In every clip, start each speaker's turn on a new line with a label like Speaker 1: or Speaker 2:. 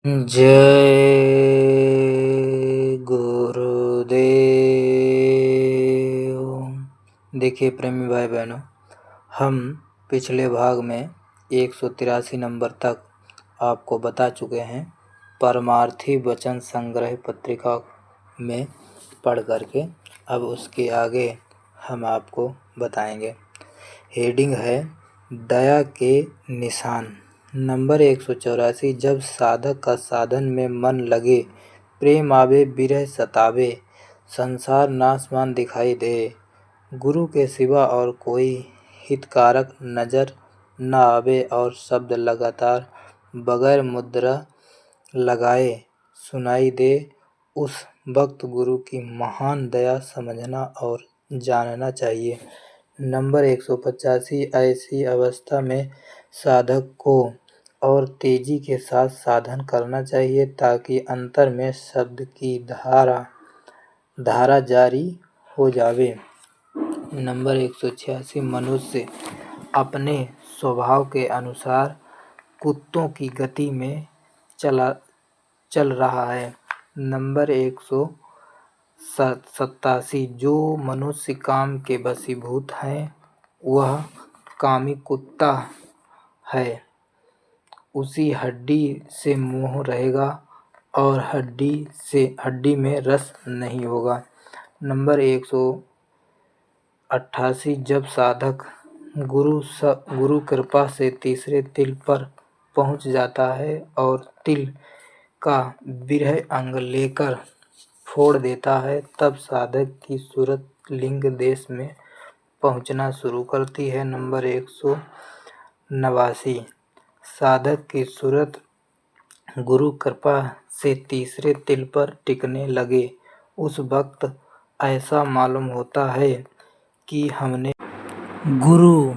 Speaker 1: जय गुरुदेव। देखिए प्रेमी भाई बहनों, हम पिछले भाग में 183 नंबर तक आपको बता चुके हैं परमार्थी वचन संग्रह पत्रिका में पढ़ करके। अब उसके आगे हम आपको बताएंगे। हेडिंग है दया के निशान। नंबर 184। जब साधक का साधन में मन लगे, प्रेम आवे विरह सतावे, संसार नासमान दिखाई दे, गुरु के सिवा और कोई हितकारक नजर न आवे और शब्द लगातार बगैर मुद्रा लगाए सुनाई दे, उस वक्त गुरु की महान दया समझना और जानना चाहिए। नंबर 185। ऐसी अवस्था में साधक को और तेजी के साथ साधन करना चाहिए ताकि अंतर में शब्द की धारा जारी हो जावे। नंबर 186। मनुष्य अपने स्वभाव के अनुसार कुत्तों की गति में चल रहा है। नंबर 187। जो मनुष्य काम के वशीभूत है वह कामी कुत्ता है। उसी हड्डी से मोह रहेगा और हड्डी में रस नहीं होगा। नंबर 188। जब साधक गुरु कृपा से तीसरे तिल पर पहुंच जाता है और तिल का विरह अंग लेकर फोड़ देता है, तब साधक की सूरत लिंग देश में पहुंचना शुरू करती है। नंबर 189। साधक की सूरत गुरु कृपा से तीसरे तिल पर टिकने लगे, उस वक्त ऐसा मालूम होता है कि हमने गुरु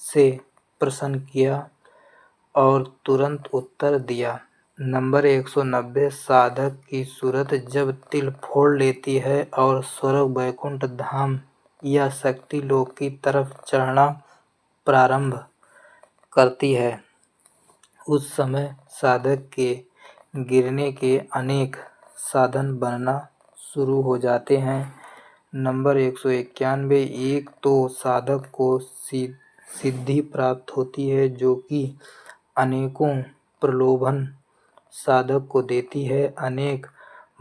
Speaker 1: से प्रश्न किया और तुरंत उत्तर दिया। नंबर 190। साधक की सूरत जब तिल फोड़ लेती है और स्वर्ग वैकुंठ धाम या शक्ति लोक की तरफ चढ़ना प्रारंभ करती है, उस समय साधक के गिरने के अनेक साधन बनना शुरू हो जाते हैं। नंबर 191। एक तो साधक को सिद्धि प्राप्त होती है जो कि अनेकों प्रलोभन साधक को देती है। अनेक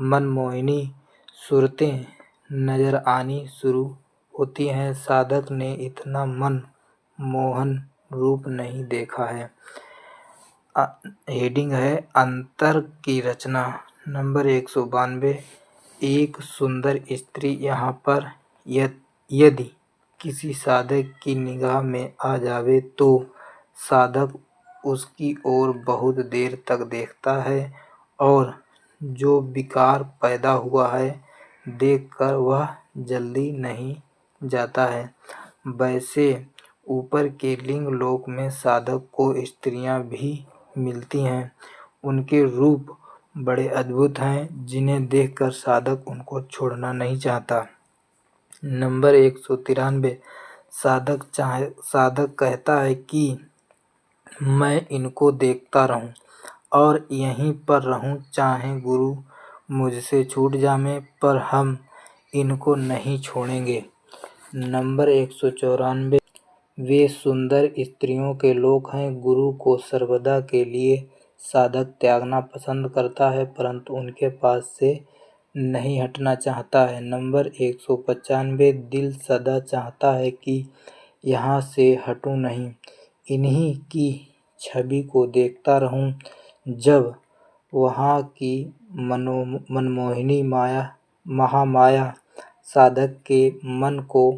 Speaker 1: मनमोहिनी सूरतें नजर आनी शुरू होती हैं। साधक ने इतना मन मोहन रूप नहीं देखा है। हेडिंग है अंतर की रचना। नंबर 192। एक सुंदर स्त्री यहाँ पर यदि किसी साधक की निगाह में आ जावे तो साधक उसकी ओर बहुत देर तक देखता है और जो विकार पैदा हुआ है देखकर वह जल्दी नहीं जाता है। वैसे ऊपर के लिंग लोक में साधक को स्त्रियां भी मिलती हैं। उनके रूप बड़े अद्भुत हैं जिन्हें देखकर साधक उनको छोड़ना नहीं चाहता। नंबर 193। साधक कहता है कि मैं इनको देखता रहूं और यहीं पर रहूं, चाहे गुरु मुझसे छूट जाए पर हम इनको नहीं छोड़ेंगे। नंबर 194। वे सुंदर स्त्रियों के लोक हैं। गुरु को सर्वदा के लिए साधक त्यागना पसंद करता है परंतु उनके पास से नहीं हटना चाहता है। नंबर 195। दिल सदा चाहता है कि यहाँ से हटूं नहीं, इन्हीं की छवि को देखता रहूं। जब वहाँ की मनमोहिनी महामाया साधक के मन को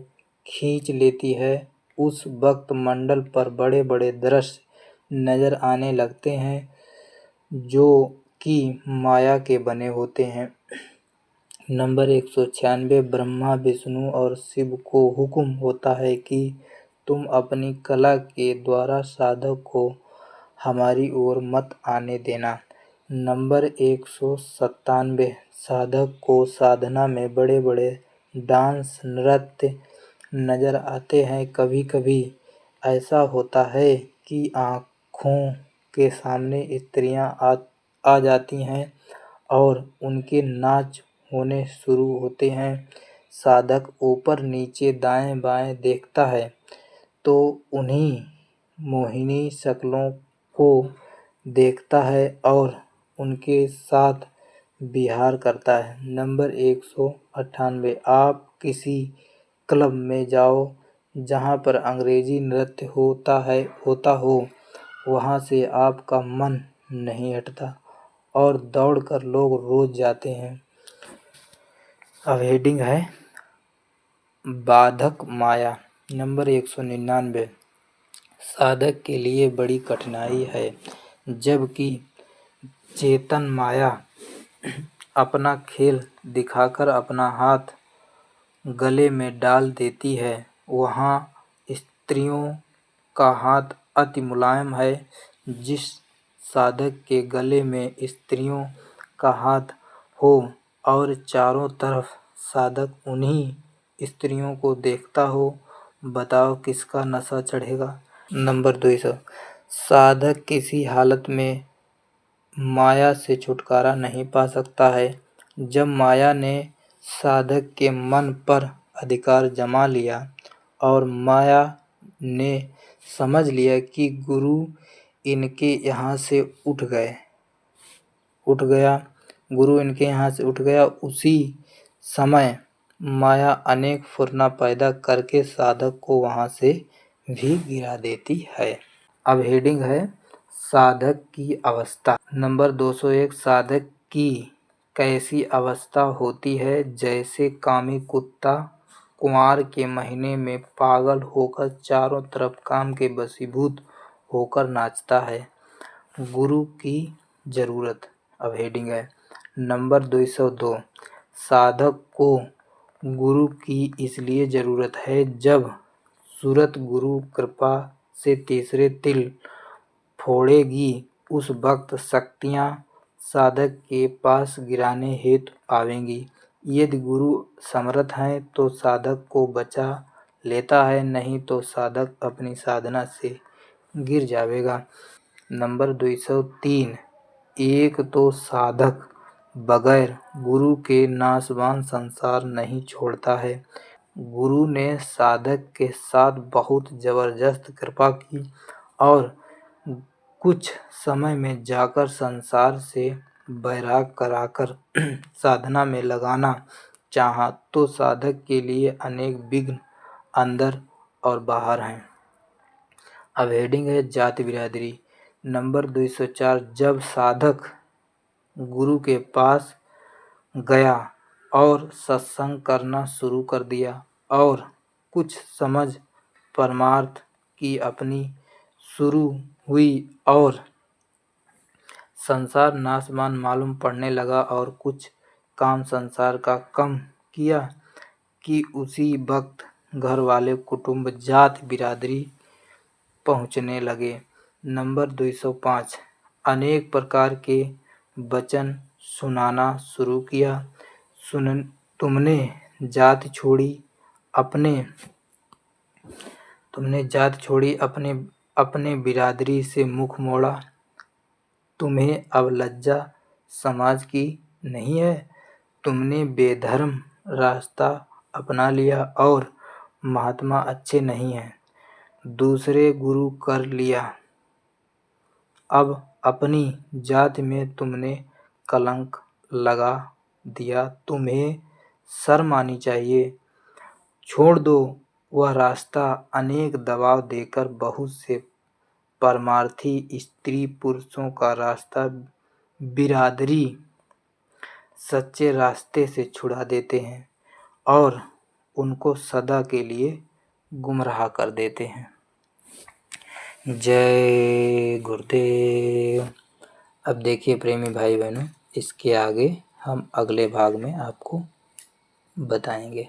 Speaker 1: खींच लेती है, उस वक्त मंडल पर बड़े बड़े दृश्य नजर आने लगते हैं जो कि माया के बने होते हैं। नंबर 196। ब्रह्मा विष्णु और शिव को हुक्म होता है कि तुम अपनी कला के द्वारा साधक को हमारी ओर मत आने देना। नंबर 197। साधक को साधना में बड़े बड़े डांस नृत्य नजर आते हैं। कभी कभी ऐसा होता है कि आँखों के सामने स्त्रियां आ जाती हैं और उनके नाच होने शुरू होते हैं। साधक ऊपर नीचे दाएं बाएं देखता है तो उन्हीं मोहिनी शक्लों को देखता है और उनके साथ विहार करता है। नंबर 198 आप किसी क्लब में जाओ जहाँ पर अंग्रेजी नृत्य होता हो, वहाँ से आपका मन नहीं हटता और दौड़कर लोग रोज जाते हैं। अब हेडिंग है बाधक माया। नंबर 199 साधक के लिए बड़ी कठिनाई है, जबकि चेतन माया अपना खेल दिखाकर अपना हाथ गले में डाल देती है। वहाँ स्त्रियों का हाथ अति मुलायम है। जिस साधक के गले में स्त्रियों का हाथ हो और चारों तरफ साधक उन्हीं स्त्रियों को देखता हो, बताओ किसका नशा चढ़ेगा। नंबर 200 साधक किसी हालत में माया से छुटकारा नहीं पा सकता है। जब माया ने साधक के मन पर अधिकार जमा लिया और माया ने समझ लिया कि गुरु इनके यहाँ से उठ गया, उसी समय माया अनेक फुर्ना पैदा करके साधक को वहाँ से भी गिरा देती है। अब हेडिंग है साधक की अवस्था। नंबर 201 साधक की कैसी अवस्था होती है। जैसे कामी कुत्ता कुंवार के महीने में पागल होकर चारों तरफ काम के वशीभूत होकर नाचता है। गुरु की जरूरत। अब हेडिंग है नंबर 202 साधक को गुरु की इसलिए जरूरत है जब सूरत गुरु कृपा से तीसरे तिल फोड़ेगी, उस वक्त शक्तियाँ साधक के पास गिराने हेतु आवेंगी। यदि गुरु समर्थ हैं तो साधक को बचा लेता है, नहीं तो साधक अपनी साधना से गिर जाएगा। नंबर 203 एक तो साधक बगैर गुरु के नाशवान संसार नहीं छोड़ता है। गुरु ने साधक के साथ बहुत जबरदस्त कृपा की और कुछ समय में जाकर संसार से वैराग कराकर साधना में लगाना चाहा तो साधक के लिए अनेक विघ्न अंदर और बाहर हैं। अब हेडिंग है जाति बिरादरी। नंबर 204 जब साधक गुरु के पास गया और सत्संग करना शुरू कर दिया और कुछ समझ परमार्थ की अपनी शुरू हुई और संसार नाशवान मालूम पड़ने लगा और कुछ काम संसार का कम किया कि उसी वक्त घर वाले कुटुंब जाति बिरादरी पहुँचने लगे। नंबर 205 अनेक प्रकार के वचन सुनाना शुरू किया। तुमने जाति छोड़ी अपने बिरादरी से मुख मोड़ा। तुम्हें अब लज्जा समाज की नहीं है। तुमने बेधर्म रास्ता अपना लिया और महात्मा अच्छे नहीं हैं। दूसरे गुरु कर लिया। अब अपनी जाति में तुमने कलंक लगा दिया। तुम्हें शर्म आनी चाहिए। छोड़ दो वह रास्ता। अनेक दबाव देकर बहुत से परमार्थी स्त्री पुरुषों का रास्ता बिरादरी सच्चे रास्ते से छुड़ा देते हैं और उनको सदा के लिए गुमराह कर देते हैं। जय गुरुदेव। अब देखिए प्रेमी भाई बहनों, इसके आगे हम अगले भाग में आपको बताएंगे।